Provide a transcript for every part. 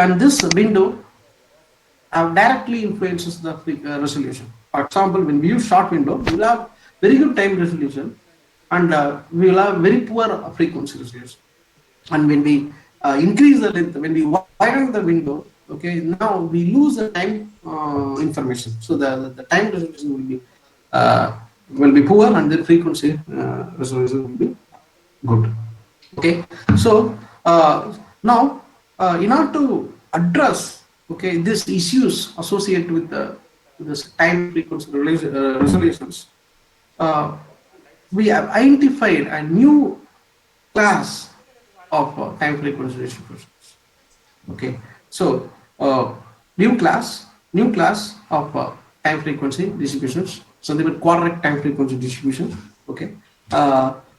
and this window directly influences the resolution. For example, when we use short window, we will have very good time resolution, and we will have very poor frequency resolution. And when we increase the length, when we widen the window, okay, now we lose the time information. So the time resolution will be poor, and the frequency resolution will be good. Okay, so now in order to address, okay, these issues associated with the this time frequency resolutions, uh, we have identified a new class of time frequency distributions. Okay, so new class of time frequency distributions, something with quadratic time frequency distribution. Okay,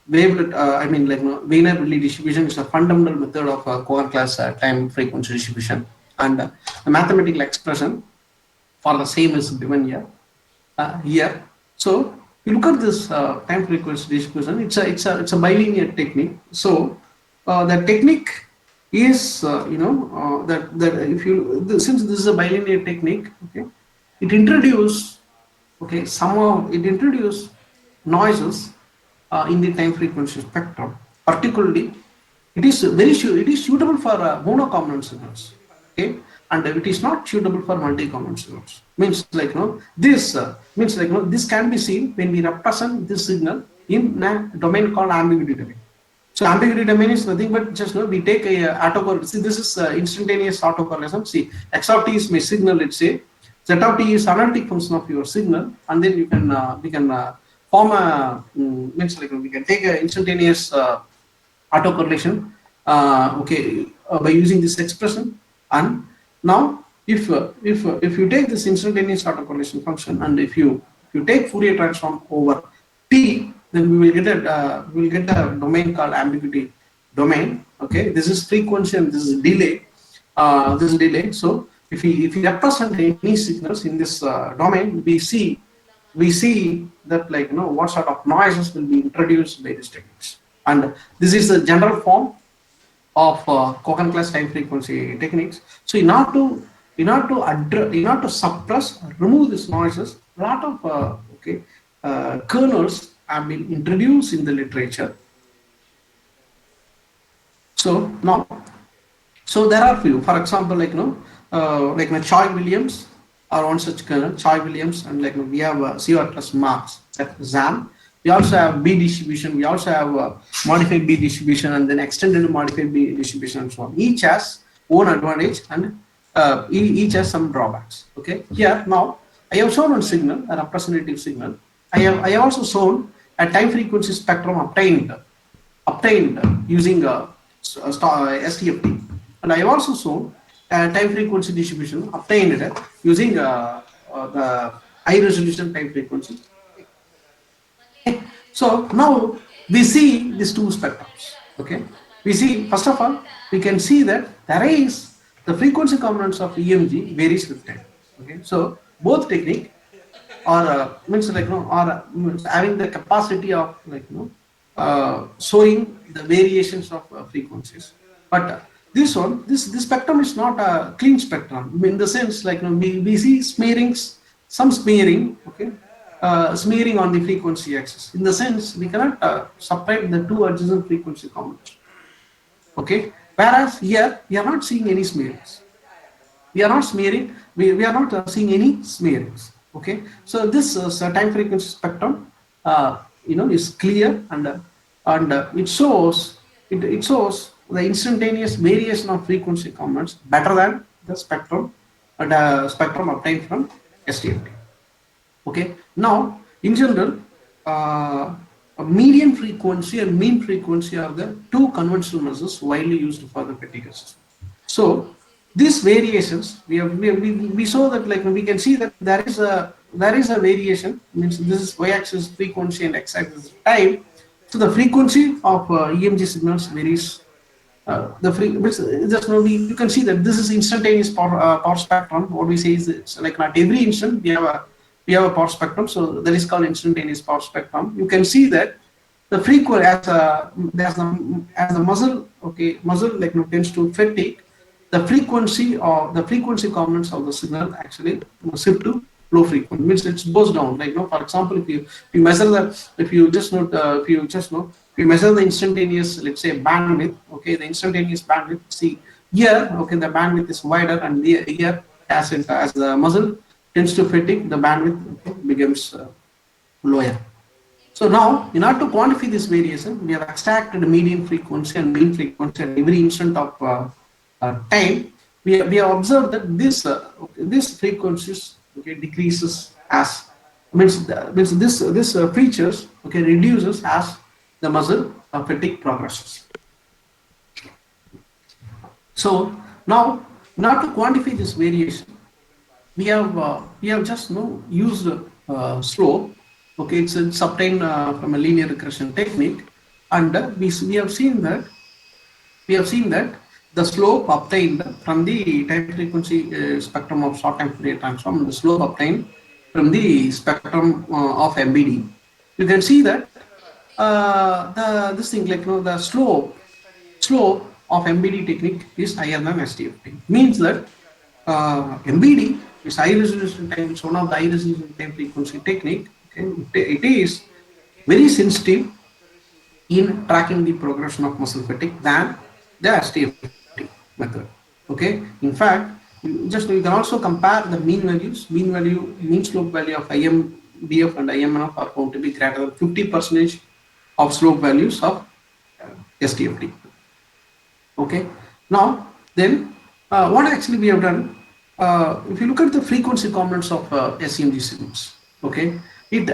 wavelet, I mean, like, Wiener-Bernoulli distribution is a fundamental method of core class time frequency distribution, and the mathematical expression for the same is given here. Here, so you look at this time frequency distribution. It's a bilinear technique. So the technique is that if you, since this is a bilinear technique, okay, it introduce, okay, somehow it introduce noises in the time frequency spectrum. Particularly, it is it is suitable for monocomponent signals, okay, and it is not suitable for multi-component signals. Means, like, this means, like, this can be seen when we represent this signal in a domain called ambiguity domain. So ambiguity domain is nothing but just, we take a autocorrelation. See, this is instantaneous autocorrelation. See, x of t is my signal, let's say. Z of t is analytic function of your signal, and then you can we can form a means, like, we can take a instantaneous autocorrelation, okay, by using this expression. And now, if you take this instantaneous autocorrelation function, and if you take Fourier transform over t, then we will get a domain called ambiguity domain. Okay, this is frequency and this is delay. This is delay. So if we represent any signals in this domain, we see that, like, what sort of noises will be introduced by these techniques. And this is the general form of Cohen class time frequency techniques. So in order to suppress, remove these noises, a lot of kernels have been introduced in the literature. So now, so there are few. For example, like, like Choi Williams are one such kernel, Choi Williams, and like we have CR plus Marx, ZAM. We also have B distribution. We also have modified B distribution, and then extended modified B distribution, and so on. Each has own advantage, and each has some drawbacks. Okay. Here now, I have shown one signal, a representative signal. I also shown a time frequency spectrum obtained using STFT, and I have also shown a time frequency distribution obtained using the high resolution time frequency. So now we see these two spectrums. Okay, we see, first of all, we can see that there is the frequency components of EMG varies with time. Okay, so both technique are means, like, are having the capacity of, like, showing the variations of frequencies. But this spectrum is not a clean spectrum in the sense, like, we see smearings, some smearing. Okay. Smearing on the frequency axis. In the sense, we cannot separate the two adjacent frequency components. Okay, whereas here we are not seeing any smearings. We are not smearing. We are not seeing any smearings. Okay, so this time frequency spectrum, is clear, and it shows the instantaneous variation of frequency components better than the spectrum obtained from STFT. Okay. Now, in general, a median frequency and mean frequency are the two conventional measures widely used for the Pettiger system. So these variations, we saw that, like, we can see that there is a variation. Means this is y-axis frequency and x-axis time. So the frequency of EMG signals varies. You can see that this is instantaneous power spectrum. What we say is, it's like not every instant we have a power spectrum, so that is called instantaneous power spectrum. You can see that the frequency as the muzzle, okay, muzzle, like, tends to fatigue, the frequency components of the signal actually shift to low frequency, means it goes down. Like, for example, if you measure the, if you measure the instantaneous, let's say, bandwidth, okay, the instantaneous bandwidth, see here, okay, the bandwidth is wider, and here, as the muscle tends to fatigue, the bandwidth, okay, becomes lower. So now, in order to quantify this variation, we have extracted the median frequency and mean frequency at every instant of time. We have observed that this frequencies, okay, decreases as, means this features, okay, reduces as the muscle fatigue progresses. So now, in order to quantify this variation, we have just used slope. Okay, it's obtained from a linear regression technique, and we have seen that the slope obtained from the time frequency spectrum of short time Fourier transform, the slope obtained from the spectrum of MBD. You can see that the slope of MBD technique is higher than STFT. Means that MBD is high resolution time. It's one of the high resolution time frequency technique. Okay, it is very sensitive in tracking the progression of muscle fatigue than the STFT method. Okay, in fact, you can also compare the mean slope value of IMDF and IMNF are found to be greater than 50% of slope values of STFT. Okay, now then, what actually we have done, if you look at the frequency components of SEMG signals, okay, it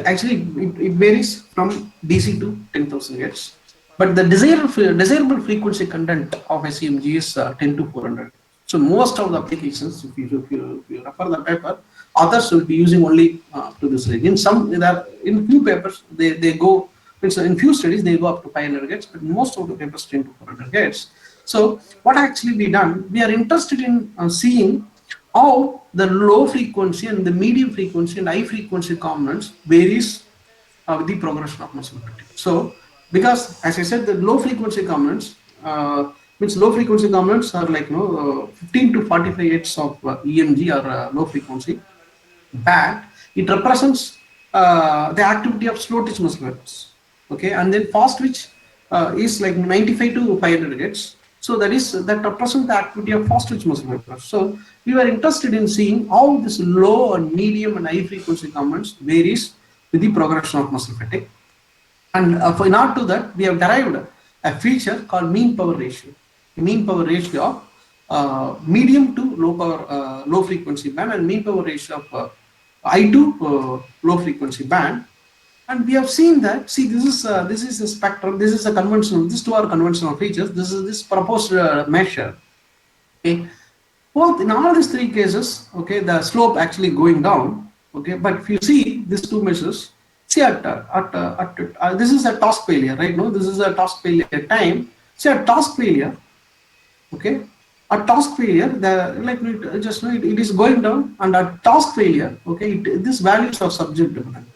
varies from DC to 10,000 Hz, but the desirable frequency content of SEMG is 10 to 400. So most of the applications, if you refer the paper, others will be using only to this range. In few papers they go, in few studies they go up to 500 Hz, but most of the papers 10 to 400 Hz. So what actually we done, we are interested in seeing how the low frequency and the medium frequency and high frequency components varies with the progression of muscle fatigue. So because, as I said, the low frequency components are like 15 to 45 Hz of EMG or low frequency band. It represents the activity of slow twitch muscle fibers. Okay, and then fast twitch is like 95 to 500 Hz. So that represents the activity of fast twitch muscle fibers. So we were interested in seeing how this low and medium and high frequency components varies with the progression of muscle fatigue. And in order to that, we have derived a feature called mean power ratio. The mean power ratio of medium to low frequency band and mean power ratio of high to low frequency band. And we have seen that, see, this is a spectrum, this is a conventional, these two are conventional features, this is this proposed measure. Okay, both in all these three cases, okay, the slope actually going down. Okay, but if you see these two measures, see this is a task failure, right? No, this is a task failure time. See, a task failure, okay, a task failure, it is going down, and a task failure, okay, these values are subject dependent.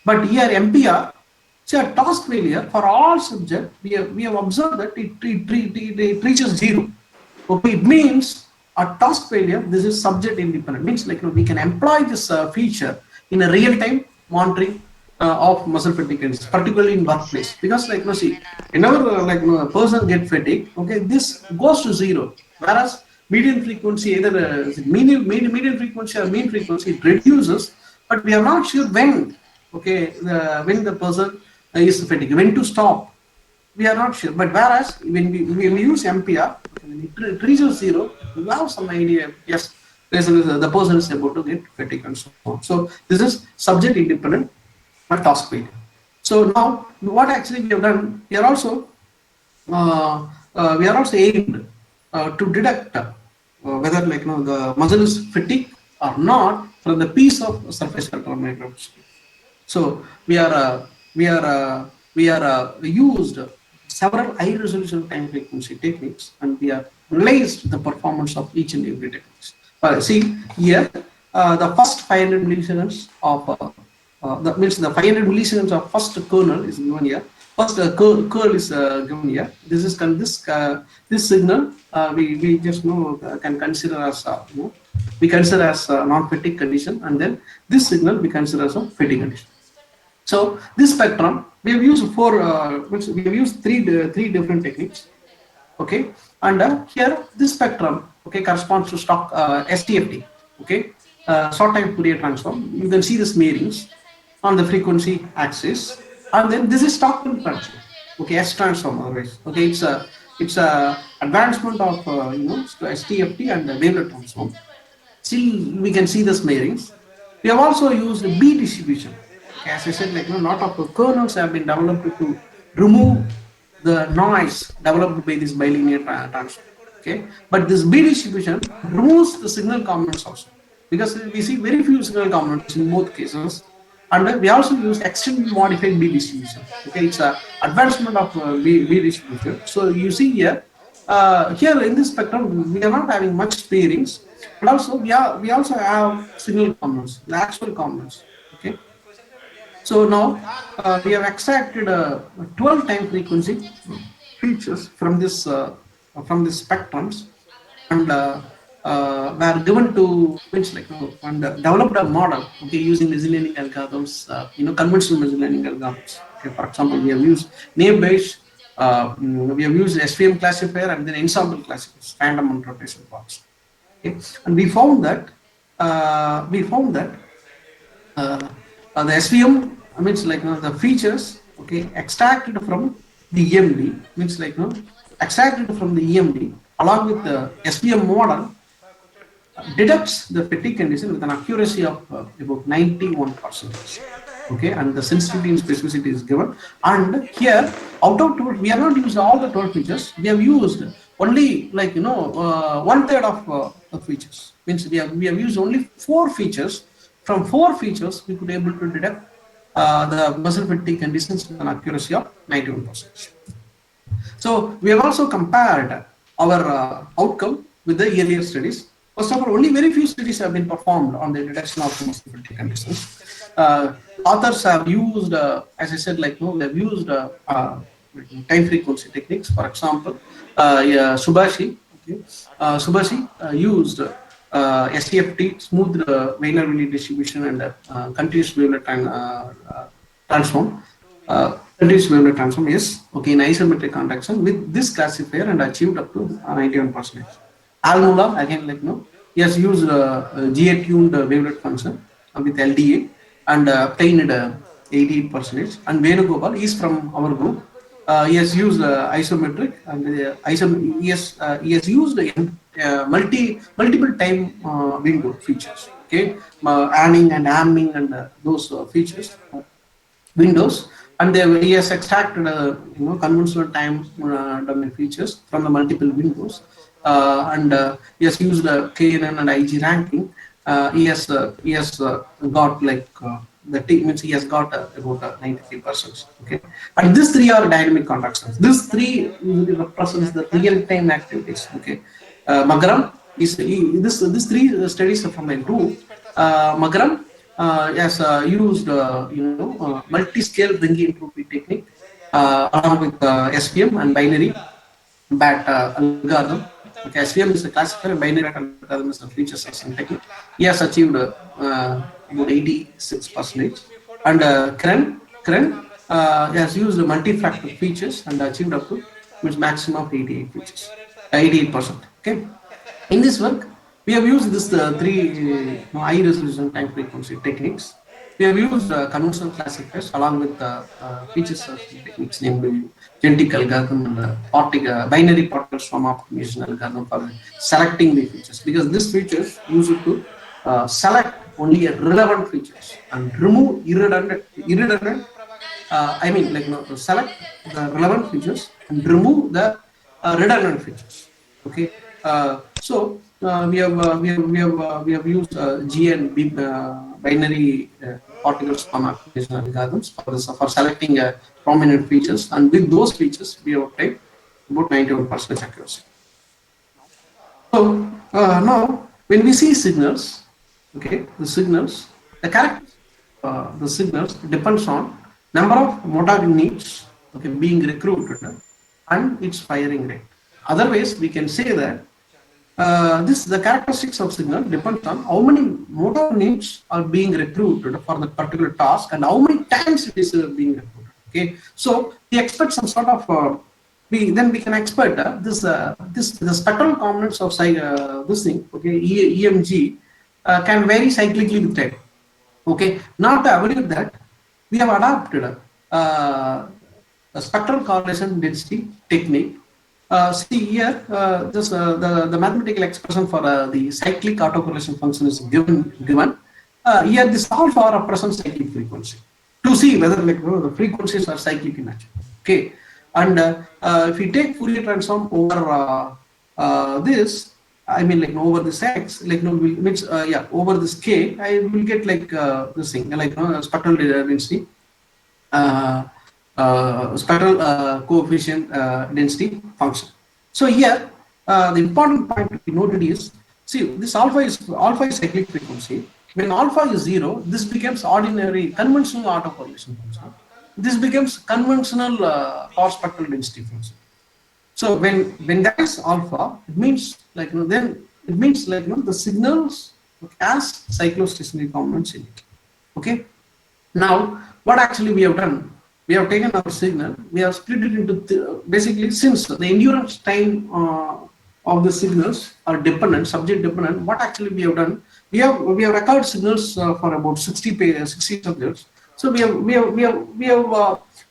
But here MPR, see, a task failure for all subjects, we have observed that it reaches 0. Okay, it means a task failure, this is subject independent. Means like we can employ this feature in a real time monitoring of muscle fatigue, particularly in workplace. Because see, whenever a person get fatigue, okay, this goes to 0. Whereas median frequency, either median frequency or mean frequency, it reduces, but we are not sure when. Okay, when the person is fatigued, when to stop, we are not sure. But whereas when we use MPR, when it reaches 0, we have some idea. Yes, the person is about to get fatigued and so on. So this is subject independent or task failure. So now, what actually we have done, we are also aimed to detect whether the muscle is fatigued or not from the piece of surface electron microscopy. So we used several high resolution time frequency techniques, and we have analyzed the performance of each and every techniques. See here, the first 500 milliseconds of the 500 milliseconds of first kernel is given here. First, curl is given here. This is this signal we just can consider as we consider as a non-fatigue condition, and then this signal we consider as a fatigue condition. So this spectrum we have used we have used three different techniques. Okay, and here this spectrum corresponds to stock STFT. Okay, short time Fourier transform. You can see the smearings on the frequency axis, and then this is Stockton transform. Okay, S transform otherwise. Okay, it's a advancement of STFT and the wavelet transform. Still we can see the smearings. We have also used B distribution. Okay, as I said, lot of kernels have been developed to remove the noise developed by this bilinear transform. Okay, but this B distribution removes the signal components also, because we see very few signal components in both cases. And we also use extended modified B distribution. Okay, it's a advancement of B distribution. So you see here, here in this spectrum, we are not having much smearings, but also we also have signal components, the actual components. Okay, so now we have extracted 12 time frequency features from this spectrums, and were given to and developed a model, okay, using machine learning algorithms, conventional machine learning algorithms. Okay, for example, we have used name based, we have used SVM classifier and then ensemble classifiers, random and rotation plots. Okay, and we found that the SVM means the features, okay, extracted from the EMD, means extracted from the EMD along with the SVM model deducts the fatigue condition with an accuracy of about 91%. Okay, and the sensitivity and specificity is given. And here, out of 12, we have not used all the 12 features. We have used only 1/3 of the features. Means we have used only 4 features. From 4 features, we could able to detect the muscle fatigue conditions with an accuracy of 91%. So we have also compared our outcome with the earlier studies. First of all, only very few studies have been performed on the detection of muscle fatigue conditions. Authors have used, as I said, they have used time frequency techniques. For example, Subhashi, used STFT, smooth Wiener-Villey distribution, and continuous wavelet transform. Continuous wavelet transform, yes, okay, in isometric conduction with this classifier and achieved up to 91%. Almula, again, he has used GA-tuned wavelet function with LDA and obtained 88%. And Venugopal is from our group. He has used isometric, and he has used multiple time window features. Okay, anning and amming and those features windows, and he has extracted conventional time domain features from the multiple windows, and he has used KNN and IG ranking. He has got the T means he has got about 93%. Okay, and these 3 are dynamic contractions. These 3 represents the real-time activities. Okay, Magaram is these 3 studies are from my group. Magaram has used multi-scale Ringe entropy technique along with SVM and binary BAT algorithm. Okay, SVM is a classifier, and binary BAT algorithm is a feature section technique. He has achieved about 86%. And Kren has used multi-fractal features and achieved up to maximum of 88 features, 88%. Okay, in this work, we have used this 3 high resolution time frequency techniques. We have used conventional classifiers along with feature searching techniques, namely genetic algorithm and binary particle swarm optimization algorithm for selecting the features, because these features use it to select only relevant features and remove irredundant. Select the relevant features and remove the redundant features. Okay, so we have used G and B binary particle swarm application algorithms for selecting prominent features, and with those features we have obtained about 91% accuracy. So now when we see signals, okay, the character the signals depends on number of motor units, okay, being recruited and its firing rate. Otherwise, we can say that this the characteristics of signal depends on how many motor units are being recruited for the particular task and how many times it is being recruited. Okay, so we expect some sort of we can expect this the spectral components of this thing, okay, EMG can vary cyclically with time. Okay, not to avoid that, we have adopted a spectral correlation density technique. See here, the mathematical expression for the cyclic autocorrelation function is given. Here, this alpha represents cyclic frequency to see whether the frequencies are cyclic in nature. Okay, and if we take Fourier transform over this, I mean over this x, which over this k, I will get this thing spectral density, spectral coefficient density function. So here the important point to be noted is, see, this alpha is cyclic frequency. When alpha is 0, this becomes ordinary conventional autocorrelation function. This becomes conventional power spectral density function. So when that is alpha, it means then it means the signals as cyclostationary components in it. Okay. Now what actually we have done? We have taken our signal, we have split it into basically, since the endurance time of the signals are dependent, subject dependent. What actually we have done? We have recorded signals for about 60 subjects. So we have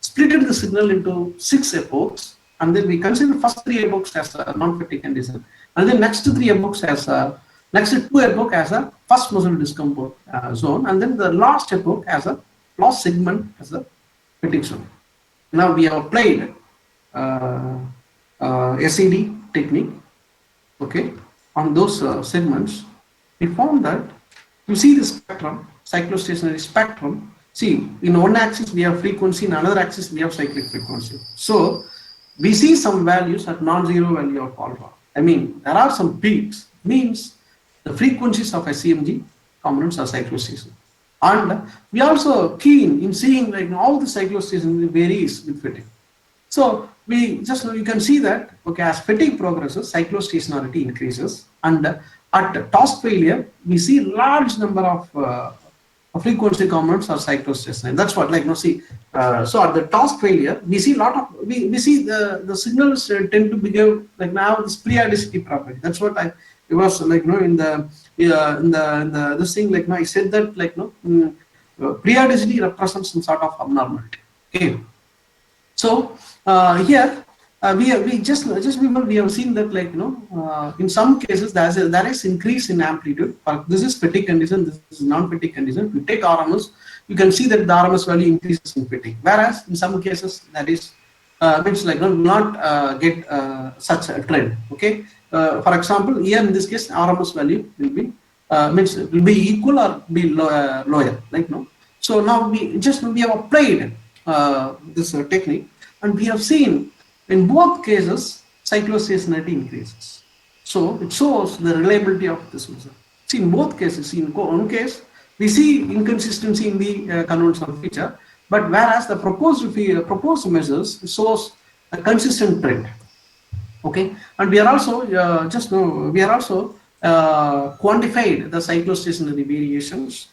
split the signal into 6 epochs, and then we consider first 3 epochs as a non-fatigue condition, and then next 3 epochs as a next 2 epoch as a first muscle discomfort zone, and then the last epoch as a last segment as a fatigue zone. Now we have applied SED technique, okay, on those segments. We found that you see the spectrum, cyclostationary spectrum. See, in one axis we have frequency, in another axis we have cyclic frequency. So we see some values at non-zero value of alpha. I mean, there are some peaks, means the frequencies of SEMG components are cyclostationary. And we also keen in seeing how the cyclostationary varies with fatigue. So you can see that, okay, as fatigue progresses, cyclostationarity increases, and at task failure we see large number of frequency components are cyclostationary. That's what so at the task failure we see we see the signals tend to behave now this periodicity property. That's what it was in the this thing I said that periodicity represents some sort of abnormality. Okay, so here we have seen that in some cases there is increase in amplitude. This is fatigue condition, this is non-fatigue condition. If you take RMS, you can see that the RMS value increases in fatigue, whereas in some cases that is means not get such a trend. Okay, for example, here in this case RMS value will be means it will be equal or be lower, So now we have applied this technique, and we have seen in both cases cyclostationarity increases. So it shows the reliability of this measure. See, in both cases, in one case we see inconsistency in the conventional feature, but whereas the proposed measures shows a consistent trend. Okay, and we are also quantified the cyclostationary variations.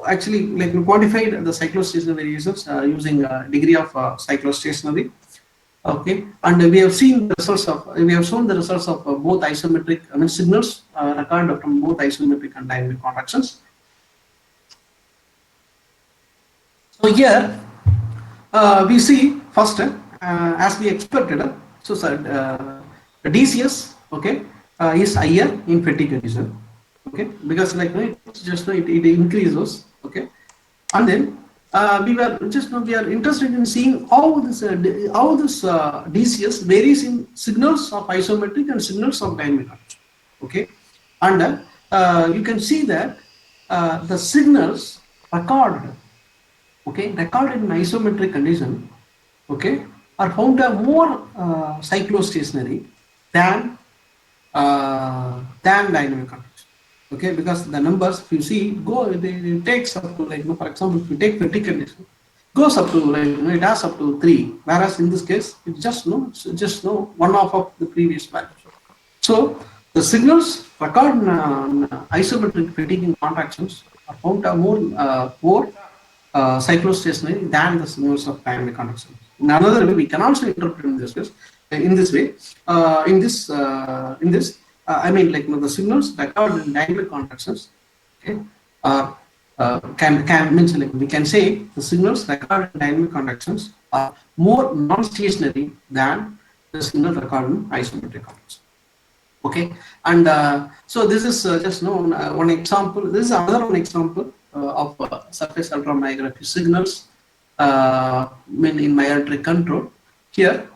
Actually, we quantified the cyclostationary variations using degree of cyclostationary. Okay, and we have shown the results of both isometric signals recorded from both isometric and dynamic contractions. So here we see first as we expected. So DCS, okay, is higher in fatigue condition. Okay, because it increases. Okay, and then we are interested in seeing how this DCS varies in signals of isometric and signals of dynamic contraction. Okay, and you can see that the signals recorded in isometric condition, okay, are found to have more cyclostationary than dynamic contraction. Okay, because the numbers, if you see, it takes up to for example, if you take fatigue condition, goes up to like it has up to 3, whereas in this case it just one half of the previous value. So the signals recorded in isometric fatiguing contractions are found to have more cyclostationary than the signals of dynamic contractions. In another way, we can also interpret in this way. I mean, like the signals recorded in dynamic contractions, okay, are can means like we can say the signals recorded in dynamic contractions are more non-stationary than the signal recorded in isometric contractions. Okay, and so this is just one example. This is another one example of surface ultramagnetography signals in myoelectric control. Here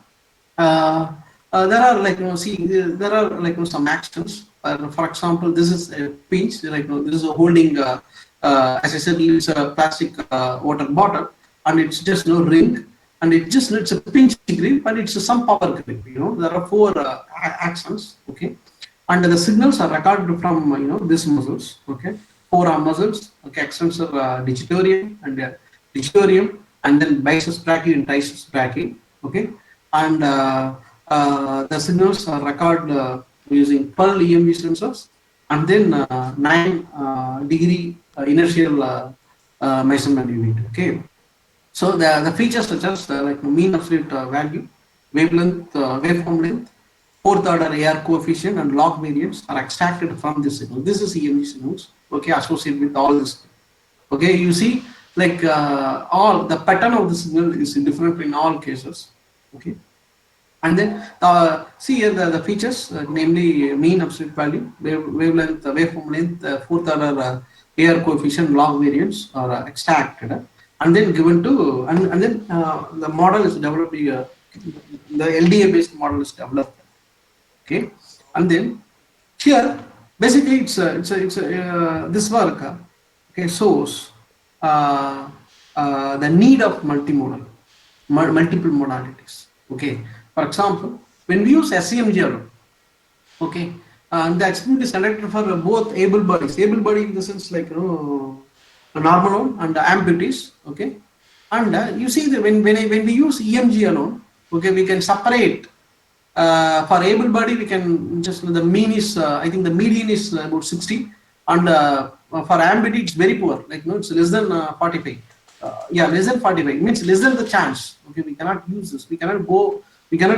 there are like see there are like some actions. For example, this is a pinch, like this is a holding as I said, it's a plastic water bottle, and it's just ring, and it just it's a pinch grip, and it's some power grip. There are 4 actions. Okay, and the signals are recorded from these muscles. Okay, forearm muscles. Okay, extensor digitorum and then biceps brachii and triceps brachii. Okay, and the signals are recorded using Pearl EMG sensors, and then 9-degree inertial measurement unit. Okay, so the features such as like mean absolute value, wavelength, waveform length, fourth order AR coefficient, and log variance are extracted from this signal. This is EMG signals. Okay, associated with all this. Okay, you see like all the pattern of the signal is different in all cases. Okay, and then see here the features, namely mean absolute value, wavelength, waveform length, fourth order AR coefficient, log variance are extracted and then given to and then the model is developed. The LDA based model is developed. Okay, and then here basically it's this work okay shows the need of multimodal multiple modalities. Okay, for example, when we use SEMG alone, okay, and the experiment is conducted for both able bodies in the sense like a normal one and the amputees. Okay, and you see that when we use EMG alone, okay, we can separate. For able body, we can just the mean is I think the median is about 60, and for amputee it's very poor. Like it's less than 45. Yeah, less than 45 means less than the chance. Okay, we cannot use this. We cannot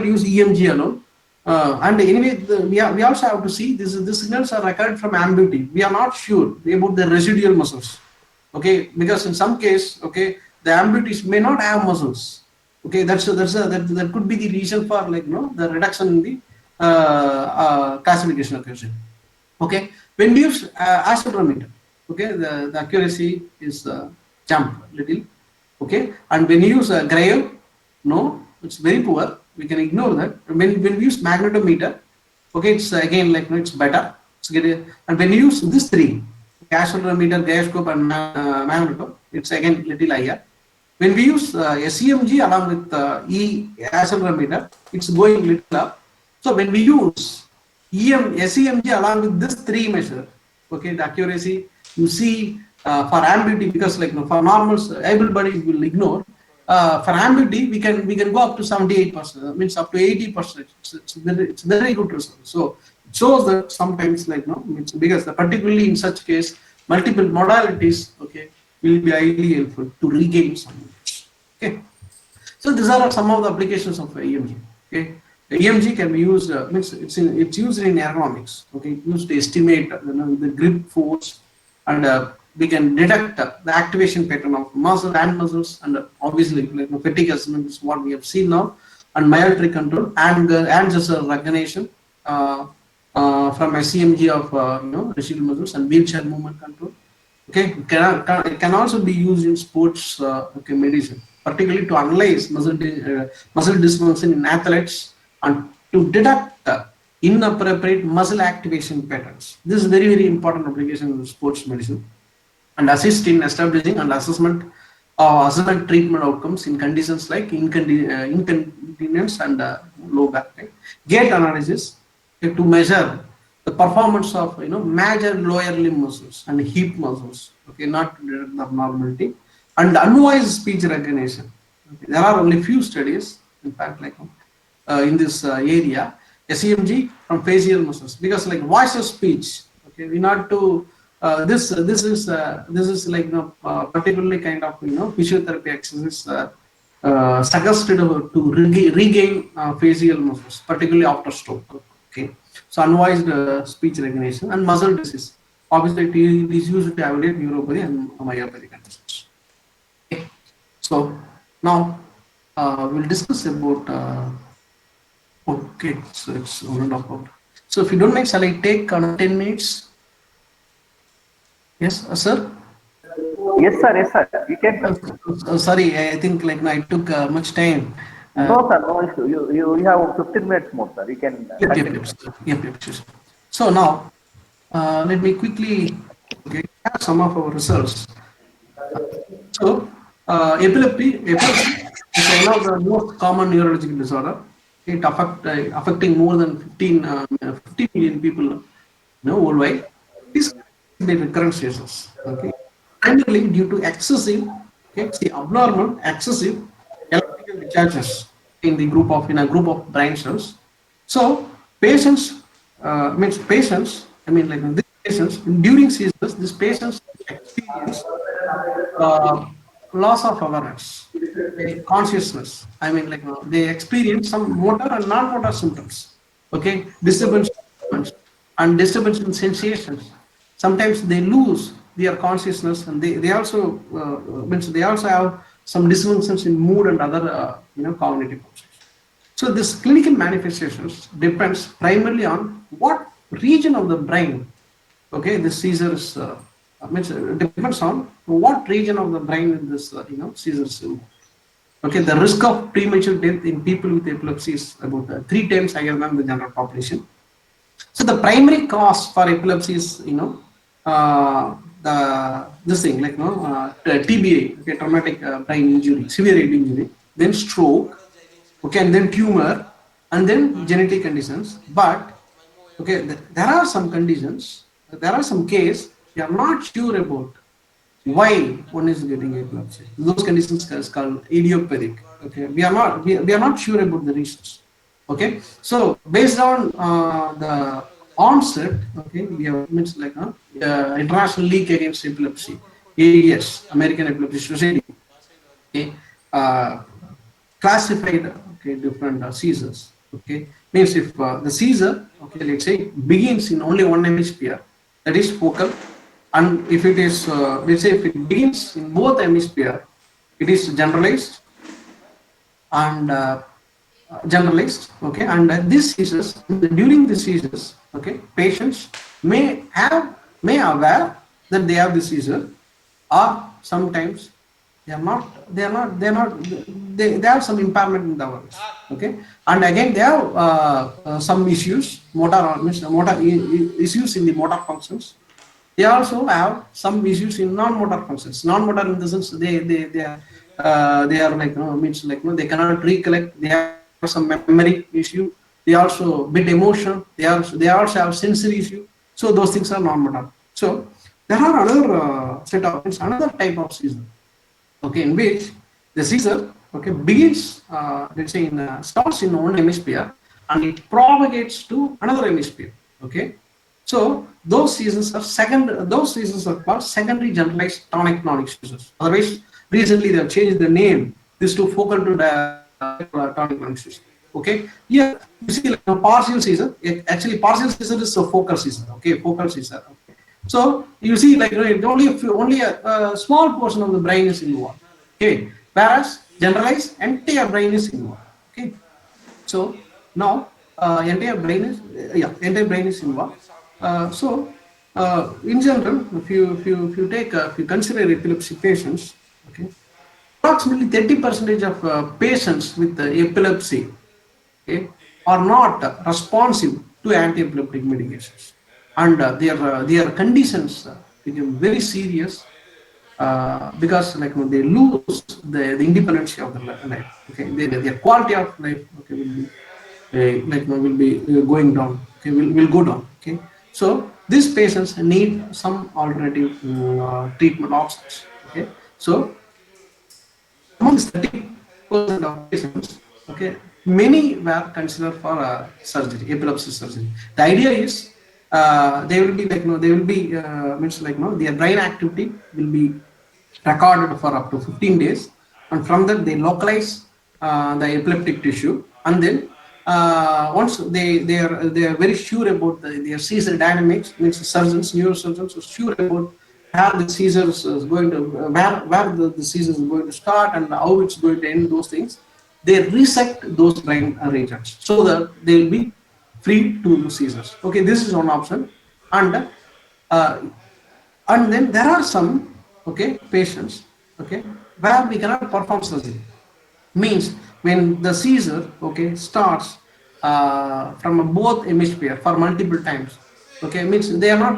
use EMG alone. And anyway, we also have to see this signals are recorded from amputee. We are not sure about the residual muscles. Okay, because in some case, okay, the amputees may not have muscles. Okay, that could be the reason for like the reduction in the classification accuracy. Okay, when we use accelerometer, okay, the accuracy is jump little. Okay, and when you use Grave, no, it's very poor. We can ignore that. When we use magnetometer, okay, it's again like it's better. And when you use this 3, accelerometer, gyroscope, and magneto, it's again little higher. When we use SEMG along with accelerometer, it's going little up. So when we use SEMG along with this 3 measure, okay, the accuracy you see for amputee, because like for normals, able bodies will ignore. For amputee, we can go up to 78%, means up to 80%. It's very good result. So it shows that sometimes like it's because particularly in such case, multiple modalities, okay, will be highly helpful to regain some knowledge. Okay, so these are some of the applications of EMG. Okay, the EMG can be used means it's used in ergonomics. Okay, it's used to estimate the grip force, and we can detect the activation pattern of muscles, and obviously like fatigue assessment is what we have seen now, and myoelectric control and gesture recognition from SEMG of residual muscles and wheelchair movement control. Okay, it can also be used in sports medicine, particularly to analyze muscle dysfunction in athletes and to detect inappropriate muscle activation patterns. This is very important application in sports medicine, and assist in establishing and assessment treatment outcomes in conditions like incontinence and low back pain. Gait analysis to measure the performance of major lower limb muscles and hip muscles. Okay, not to detect the abnormality, and unvoiced speech recognition. Okay. There are only few studies, in fact, like in this area, SEMG from facial muscles, because like voice of speech. Okay, we not to this is like particularly kind of physiotherapy exercise suggested to regain facial muscles, particularly after stroke. Okay, so unvoiced speech recognition and muscle disease. Obviously, it is used to evaluate neuropathy and myopathy conditions. Okay. So now we'll discuss about. Okay, so it's 1.5 hour. So if you don't mind, shall I take 10 minutes? Yes, sir. Yes, sir. Yes, sir. You can. Sorry, I think like I took much time. No, sir. No issue. You have 15 minutes more, sir. You can continue. Sure. So now, let me quickly have some of our results. So, epilepsy is one of the most common neurological disorder. It affecting more than 50 million people, worldwide. This by recurrent cases, okay, primarily due to excessive, okay, see abnormal, excessive electrical discharges in a group of brain cells. So patients means patients. I mean, like these patients during seizures, these patients experience loss of awareness, consciousness. I mean, like they experience some motor and non-motor symptoms. Okay, disturbance in sensations. Sometimes they lose their consciousness, and they also means they also have some dysfunctions in mood and other cognitive functions. So this clinical manifestations depends primarily on what region of the brain, okay, the seizure is means depends on what region of the brain in this seizures. Okay, the risk of premature death in people with epilepsy is about 3 times higher than the general population. So the primary cause for epilepsy is the this thing like TBI, okay, traumatic brain injury, severe head injury, then stroke, okay, and then tumor, and then genetic conditions. But okay, there are some conditions, there are some cases we are not sure about why one is getting epilepsy. Those conditions is called idiopathic. Okay, we are not sure about the reasons. Okay, so based on the onset, okay, we have means like International League Against Epilepsy, AES, American Epilepsy Society, okay, uh, classified okay different seizures. Okay, means if the seizure, okay, let's say begins in only one hemisphere, that is focal, and if it is let's say if it begins in both hemisphere, it is generalized and generalized. Okay, and these seizures, during the seizures, okay, patients may aware that they have the seizure, or sometimes they have some impairment in the awareness. Okay, and again they have some issues, issues in the motor functions. They also have some issues in non-motor functions. Non-motor in the sense they are like means like they cannot recollect. They have some memory issue. They also bit emotion. They also have sensory issue. So those things are non-motor. So there are another set of another type of seizure. Okay, in which the seizure, okay, begins let's say starts in one hemisphere and it propagates to another hemisphere. Okay, so those seizures are called secondary generalized tonic-clonic seizures. Otherwise, recently they have changed the name this to focal to tonic-clonic seizure. Okay, here you see like a partial seizure. Actually, partial seizure is a focal seizure. Okay, focal seizure. Okay. So you see like only a small portion of the brain is involved. Okay, whereas generalized entire brain is involved. Okay, so now entire brain is involved. In general, if you consider epilepsy patients, okay, approximately 30% of patients with epilepsy, okay, are not responsive to anti-epileptic medications, and their conditions become very serious because like they lose the independence of their life. Okay, their quality of life, okay, will be will be going down. Okay, will go down. Okay, so these patients need some alternative treatment options. Okay, so amongst 30% of patients, okay, many were considered for surgery, epilepsy surgery. The idea is they will be like, they will be means like, their brain activity will be recorded for up to 15 days, and from that they localize the epileptic tissue, and then once they are very sure about their seizure dynamics, means surgeons, neurosurgeons are sure about where the seizures is going to, where the seizures is going to start and how it's going to end, those things, they resect those brain regions so that they will be free to do seizures. Okay, this is one option. And uh, and then there are some, okay, patients, okay, where we cannot perform surgery. Means when the seizure, okay, starts from both hemisphere for multiple times, okay, means they are not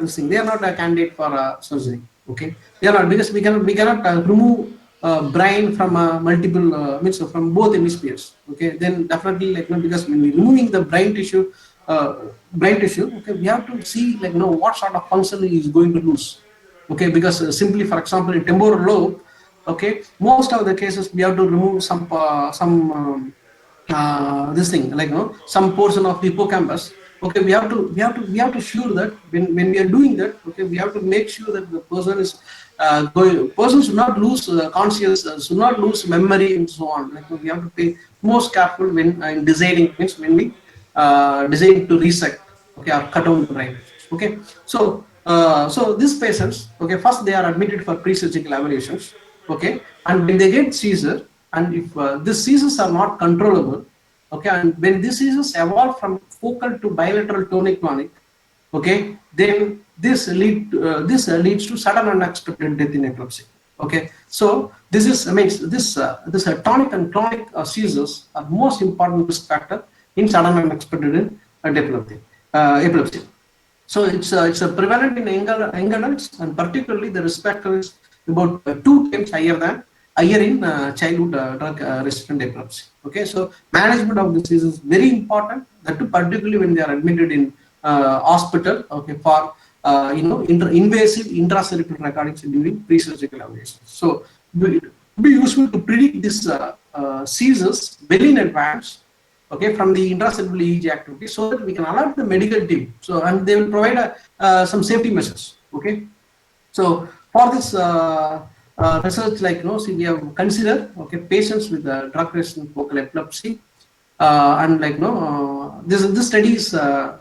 this thing, they are not a candidate for surgery. Okay, they are not, because we cannot remove brain from multiple means from both hemispheres. Okay, then definitely, like, because when we removing the uh, brain tissue, okay, we have to see, like, what sort of function is going to lose. Okay, because simply, for example, in temporal lobe, okay, most of the cases we have to remove this thing, like, some portion of hippocampus. Okay, we have to sure that when we are doing that, okay, we have to make sure that the person is person should not lose conscious, should not lose memory, and so on. Like, we have to pay most careful when in designing, means when we design to resect, okay, or cut down the brain. Okay, so these patients, okay, first they are admitted for pre-surgical evaluations. Okay, and when they get seizure, and if these seizures are not controllable, okay, and when these seizures evolve from focal to bilateral tonic-clonic, okay, then this leads to sudden unexpected death in epilepsy. Okay, so this is, I mean, this tonic and clonic seizures are most important risk factor in sudden unexpected epilepsy. So it's a prevalent in young adults, and particularly the risk factor is about 2 times higher in childhood drug resistant epilepsy. Okay, so management of this is very important. That too, particularly when they are admitted in hospital. Okay, for invasive intracerebral recordings during pre-surgical evaluation. So it would be useful to predict this seizures well in advance, okay, from the intracerebral EEG activity, so that we can alert the medical team. So, and they will provide some safety measures. Okay, so for this research, like, see, we have considered, okay, patients with drug-resistant focal epilepsy, and, like, this study is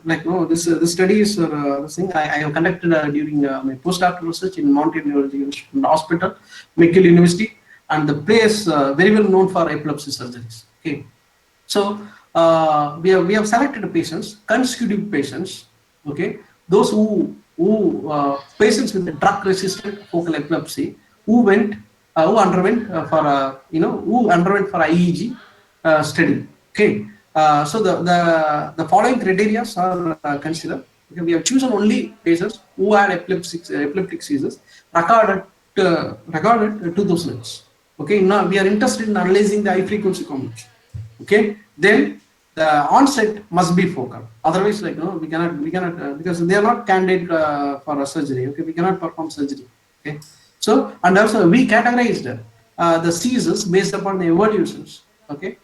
like, this study is this thing I have conducted during my postdoctoral research in Mount Neurology Hospital, McGill University, and the place very well known for epilepsy surgeries. Okay, so we have selected patients, consecutive patients, okay, those who patients with drug resistant focal epilepsy who underwent for IEG study. Okay, so the following criteria are considered. Okay, we have chosen only patients who had epileptic seizures recorded 2000 hertz. Okay, now we are interested in analyzing the high frequency combination. Okay, then the onset must be focal. Otherwise, like, we cannot because they are not candidate for a surgery. Okay, we cannot perform surgery. Okay, so, and also we categorized the seizures based upon the evolutions. Okay,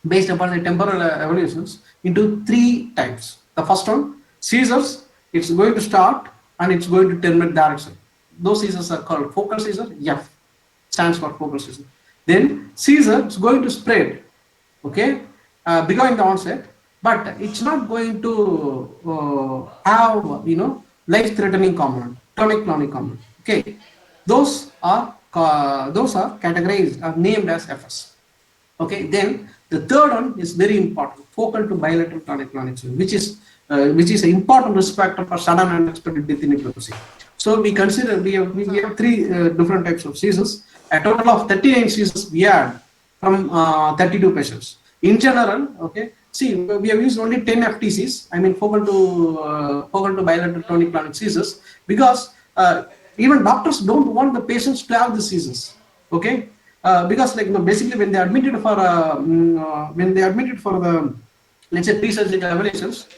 based upon the temporal evolutions into 3 types. The first one, seizures, it's going to start and it's going to terminate direction. Those seizures are called focal seizure. F stands for focal seizure. Then seizure is going to spread, okay, beginning the onset, but it's not going to have, life-threatening component, tonic-clonic component. Okay, those are categorized, are named as FS. Okay, then the third one is very important, focal to bilateral tonic-clonic, which is an important risk factor for sudden and unexpected death in epilepsy. So we consider we have 3 different types of seizures. A total of 39 seizures we had from 32 patients. In general, okay, see, we have used only 10 FTCs. I mean, focal to bilateral tonic-clonic seizures, because even doctors don't want the patients to have the seizures. Okay, because, like, basically when they admitted for the, let's say, pre-surgical evaluations,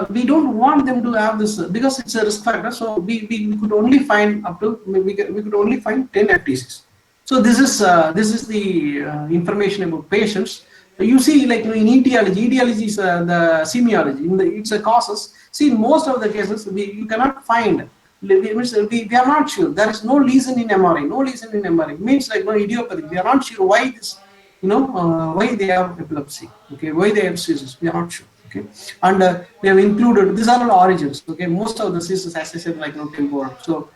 we don't want them to have this because it's a risk factor. So we could only find we could only find 10 FTCs. So this is the information about patients. You see, like in etiology is the semiology. It's a causes. See, in most of the cases, you cannot find. We are not sure. There is no lesion in MRI. No lesion in MRI means like no idiopathic. We are not sure why this. Why they have epilepsy. Okay, why they have seizures. We are not sure. Okay, and we have included. These are all origins. Okay, most of the seizures, as I said, like temporal. So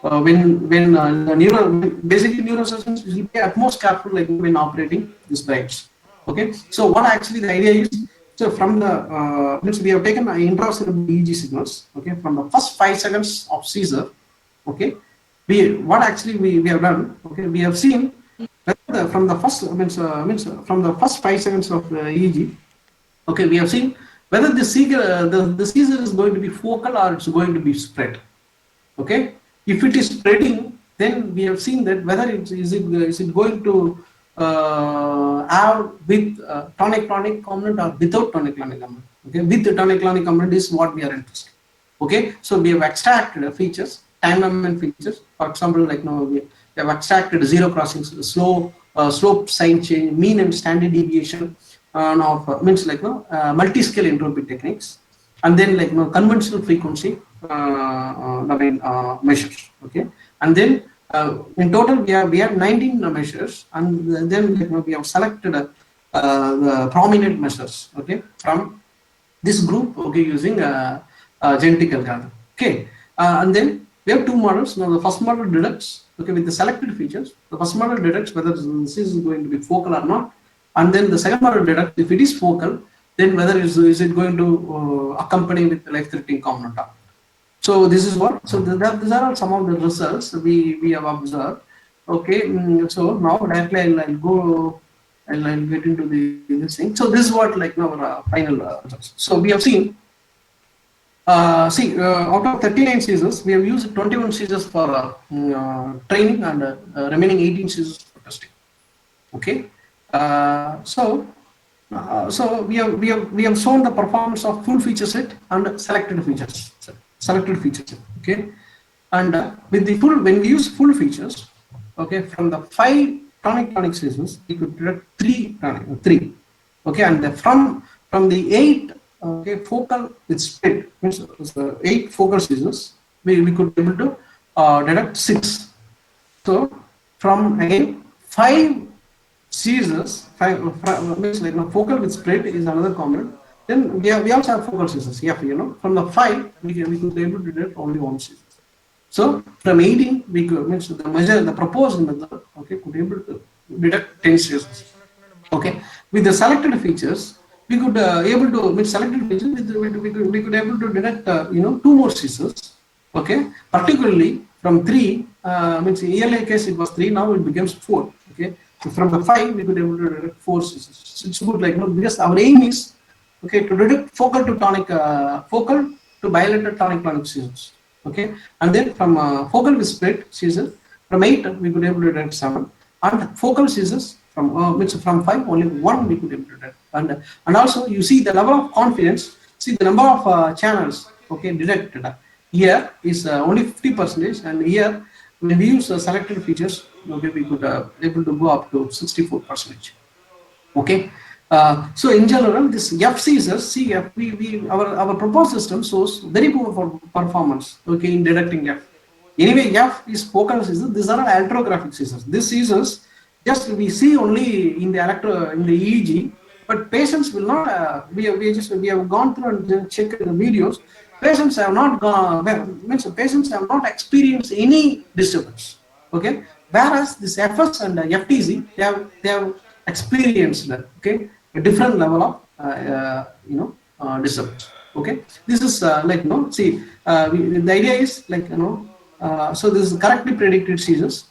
when the basically neurosurgeons will be utmost careful like when operating these brains. Okay, so what actually the idea is, so from the means we have taken intracerebral EEG signals, okay, from the first 5 seconds of seizure. Okay, what actually we have done, okay, we have seen from the first from the first 5 seconds of EEG. Okay, we have seen whether the seizure is going to be focal or it's going to be spread. Okay, if it is spreading, then we have seen that whether is it going to have with tonic-clonic component or without tonic-clonic component. Okay, with the tonic-clonic component is what we are interested. Okay, so we have extracted features, time domain features. For example, like now we have extracted zero crossings, slope sign change, mean and standard deviation of means like multi-scale entropy techniques, and then like conventional frequency domain measures. Okay, and then in total we have 19 measures, and then we have selected the prominent measures, okay, from this group, okay, using genetic algorithm. Okay, and then we have 2 models. Now the first model detects, okay, with the selected features, the first model detects whether this is going to be focal or not, and then the second model detects if it is focal, then whether is it going to accompany with the life-threatening component or not. So this is what. So these are all some of the results we have observed. Okay, so now directly I'll go. I'll get into this thing. So this is what like our final results. So we have seen. Out of 39 seizures, we have used 21 seizures for training and remaining 18 seizures for testing. Okay, so we have shown the performance of full feature set and selected features. Okay, and with the full, when we use full features, okay, from the 5 tonic-clonic seizures, we could detect 3. Okay, and from the 8, okay, focal with split, means 8 focal seizures, we could be able to detect 6. So from again 5 seizures, 5 means like focal with split is another component. Then we also have focal seizures. Yeah, from the 5 we could be able to detect only 1 seizure. So from 18 we could, means the proposed method, okay, could be able to detect 10 seizures. Okay, with the selected features we could able to, with selected features we could able to detect 2 more seizures. Okay, particularly from 3, means in earlier case it was 3, now it becomes 4. Okay, so from the 5 we could able to detect 4 seizures. So it's good, like because our aim is, okay, to detect focal to tonic, focal to bilateral tonic-clonic seizures. Okay, and then from focal with split seizure, from 8 we could able to detect 7, and focal seizures from which from 5 only 1 we could able to detect. And also you see the level of confidence. See the number of channels, okay, detected here is only 50%, and here when we use selected features, okay, we could able to go up to 64%. Okay, so in general, this F seizures, see, our proposed system shows very poor performance, okay, in detecting F. Anyway, F is focal seizures. These are electrographic seizures. These seizures just we see only in the EEG, but patients will not. We have gone through and checked the videos. Patients have not gone. Means patients have not experienced any disturbance. Okay, whereas this FS and FTZ, they have experienced, okay, a different level of disturbance. Okay, this is like see, the idea is like so this is correctly predicted seizures.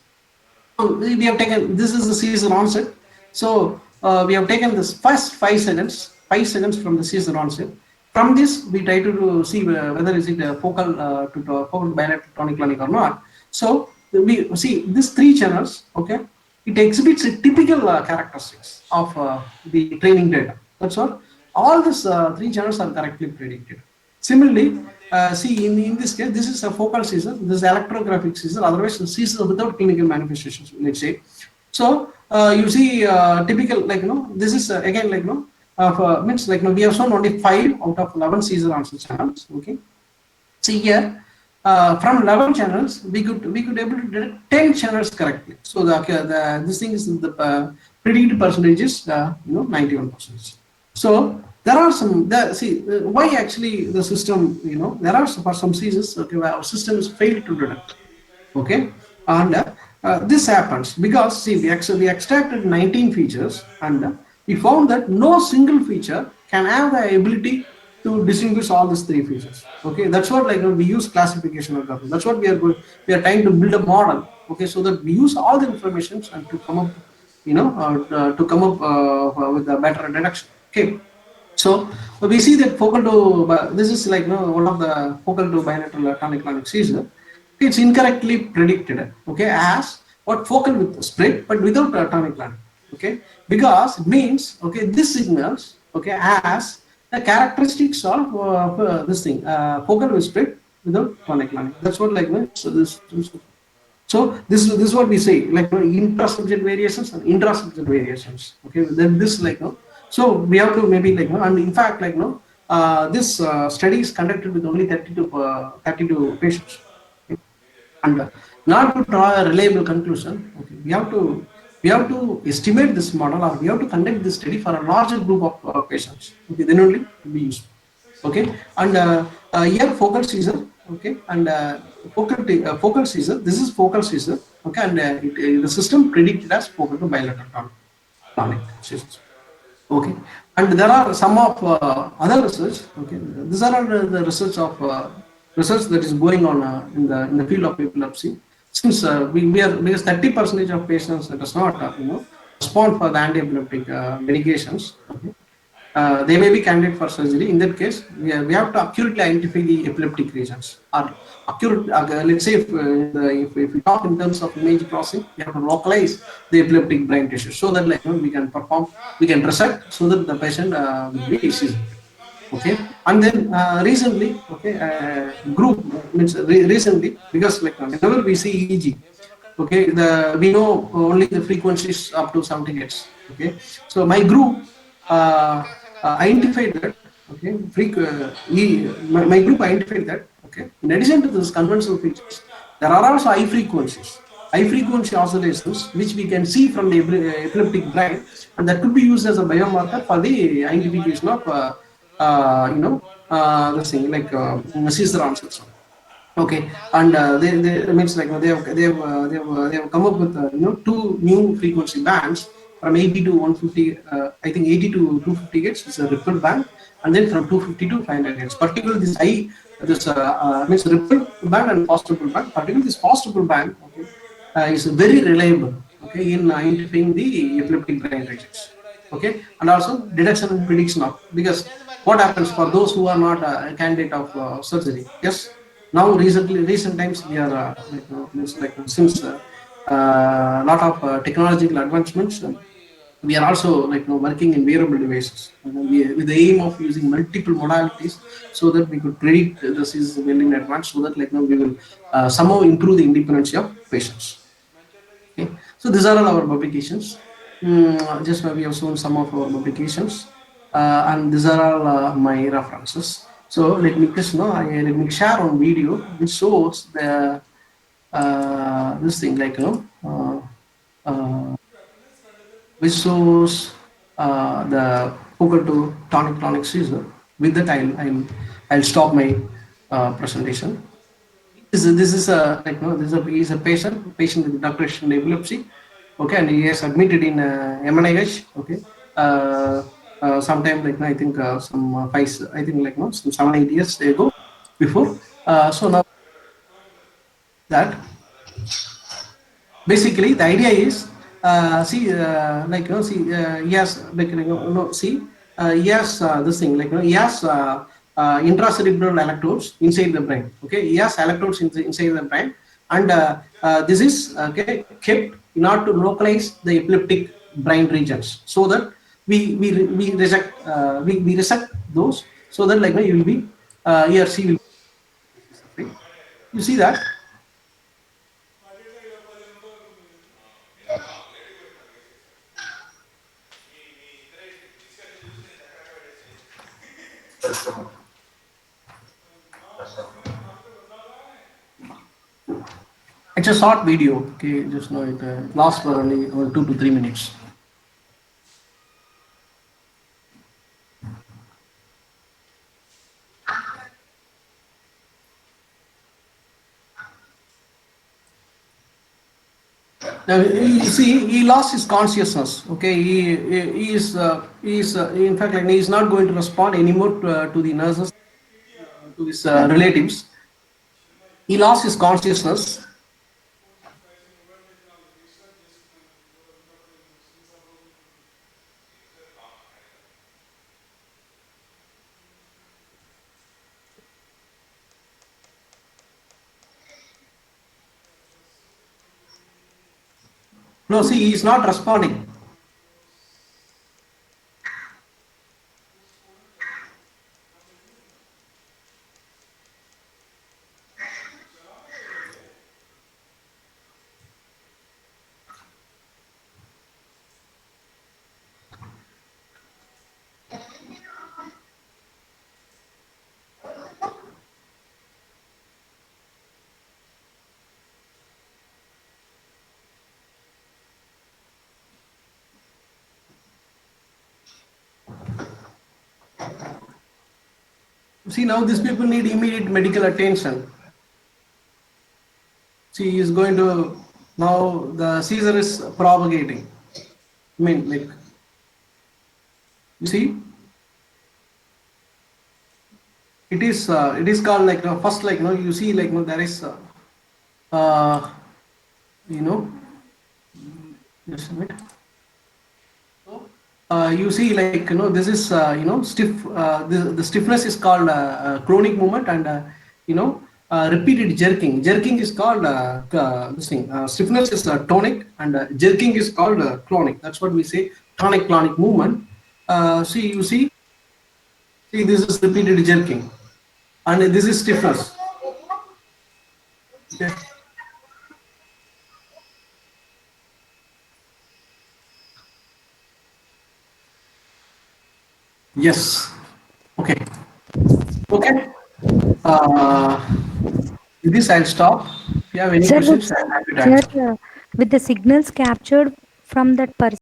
So we have taken, this is the seizure onset. So we have taken this first 5 seconds from the seizure onset. From this we try to see whether is it focal to focal bilateral tonic-clonic or not. So we see these 3 channels, okay, it exhibits a typical characteristics of the training data. That's all. All these 3 channels are correctly predicted. Similarly, see in this case, this is a focal seizure, this is electrographic seizure, otherwise the seizure without clinical manifestations, let's say. So you see typical, like, this is again, like, means, like, we have shown only 5 out of 11 seizure onset channels. Okay. See here, from 11 channels, we could able to detect 10 channels correctly. So the this thing is the predicted percentage is 91%. So there are some see why actually the system, there are for some seizures, okay, where our system is failed to detect. Okay, and this happens because, see, we extracted 19 features, and we found that no single feature can have the ability to distinguish all these 3 features. Okay, that's what, like, we use classification algorithm. That's what we are trying to build a model. Okay, so that we use all the information and to come up, with a better deduction. Okay. So we see that focal to, this is like, one of the focal to bilateral tonic-clonic seizure. It's incorrectly predicted, okay, as what focal with spread, but without tonic-clonic, okay, because it means, okay, this signals, okay, as the characteristics of this thing, focal with spread without tonic-clonic. That's what, like, so this is what we say, like, intra-subject variations and intra-subject variations. Okay, then this, like, so we have to maybe, like, and in fact, like, this study is conducted with only 32 patients. Okay? And not to draw a reliable conclusion, okay, we have to estimate this model, or we have to conduct this study for a larger group of patients. Okay, then only it will be useful. Okay, and here focal seizure, okay, and focal seizure, this is focal seizure, okay, and the system predicted as focal to bilateral tonic seizures. Okay, and there are some of other research. Okay, these are the research of research that is going on in the field of epilepsy. Since we are, because 30% of patients does not respond for the anti-epileptic medications. Okay, they may be candidate for surgery. In that case, we have to accurately identify the epileptic regions. Or accurate, let's say, if we talk in terms of image processing, we have to localize the epileptic brain tissue so that, like, we can resect so that the patient will be seized. Okay, and then recently, okay, group means recently, because, like, whenever we see EEG, okay, we know only the frequencies up to 70 hertz. Okay, so my group identified that, okay, my group identified that, okay, in addition to this conventional features, there are also high frequency oscillations which we can see from the epileptic brain, and that could be used as a biomarker for the identification of this thing, like, seizure onset. Okay, and they means, like, they have come up with 2 new frequency bands from 80 to 150. I think 80 to 250 hertz is a ripple band, and then from 250 to 500 hertz. Particularly this means ripple band and fast ripple band. Particularly this fast ripple band, okay, is very reliable, okay, in identifying the epileptic brain regions. Okay, and also detection and prediction of, because what happens for those who are not a candidate of surgery? Yes, now recent times we are since lot of technological advancements, we are also, like, working in wearable devices, with the aim of using multiple modalities so that we could predict the disease well in advance, so that, like, we will somehow improve the independence of patients. Okay, so these are all our publications. Just we have shown some of our publications, and these are all my references. So let me just let me share on video which shows the this thing, like, which shows the focal to tonic-clonic seizure. With that, I'll stop my presentation. This is a, like, he is a patient with ductal epilepsy. Okay, and he is admitted in MNIH. Okay, sometime, like, I think some I think, like, some 7-8 years ago before. So now that basically the idea is, see, like, yes, like, see, yes, this thing, like, yes, intracerebral electrodes inside the brain. Okay, yes, electrodes inside the brain, and this is, okay, kept in order to localize the epileptic brain regions, so that we resect those, so that, like, you will be he or she will You see that? It's a short video. Okay, just know it lasts for only 2 to 3 minutes. Now, you see, he lost his consciousness. Okay, he is in fact, like, he is not going to respond anymore to the nurses, to his relatives. He lost his consciousness. No, see, he is not responding. See, now these people need immediate medical attention. See, he is going to, now the seizure is propagating. I mean, like, you see, it is called, like, first, like, you see, like, there is uh, you know just a minute. So, you see, like, this is stiff. The stiffness is called clonic movement, and repeated jerking. Jerking is called this thing. Stiffness is tonic, and jerking is called clonic. That's what we say, tonic clonic movement. See, you see, this is repeated jerking, and this is stiffness. Okay. Yes. Okay. Okay. With this, I'll stop. If you have any Sir, questions, I'm happy to answer. with the signals captured from that person.